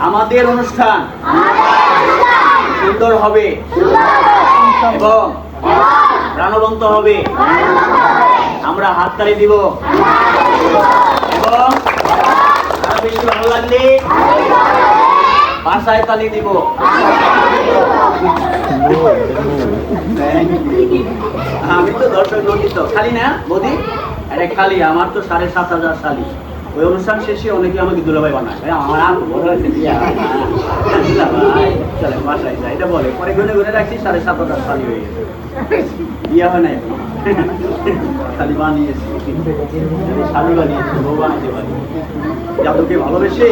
আমাদের অনুষ্ঠান সুন্দর হবে এবং প্রাণবন্ত হবে। আমরা হাততালি দিব এবং আরো বেশি ভালো লাগলে বাসায় তালি দিব। আমি তো দর্শক নন্দিত খালি না বৌদি, এটা খালি আমার তো 7,500 সালি। ওই অনুষ্ঠান শেষে অনেকে আমাকে দুলাভাই বানায়, আমার আর বড় হয়েছে দুলাভাই চলে বাসায় যায়, এটা বলে। পরে গুনে গুনে রাখছি 7,500 সালি হয়ে গেছে, বিয়ে হয় না এখন। খালি বানিয়েছি, শালি বানিয়েছি, বউ বানাতে পারি। জাদুকে ভালোবেসে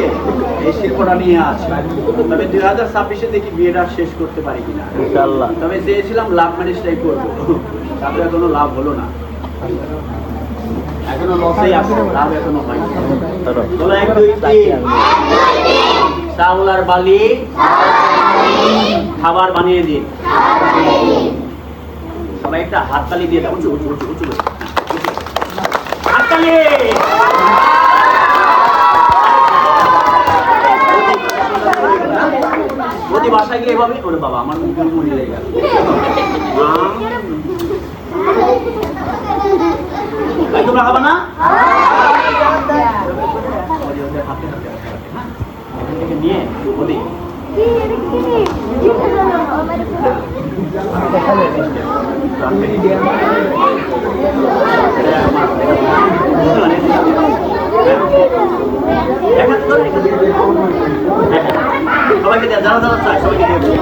এই শিল্পটা নিয়ে আছে। তবে 2026-এ দেখি বিয়েটা শেষ করতে পারি কিনা ইনশাআল্লাহ। তবে চেয়েছিলাম লাভ ম্যারেজটাই করবো, তাতে কোনো লাভ হলো না, এখনো লসেই আছে, লাভ এখনো হয়নি। চলো 1 2 3 চাউল আর বালি খাবার বানিয়ে দিন। সবাই একটা হাততালি দিয়ে দাও, উঁচু উঁচু উঁচু উঁচু হাততালি। যদি বাসায় গিয়ে এভাবে ওরে বাবা আমার মুখ মনে লেগে গেল। তোমরা খাবা না? হাতে হাতে নিয়ে ওদি সবাইকে যারা যারা চায় সবাইকে দিয়ে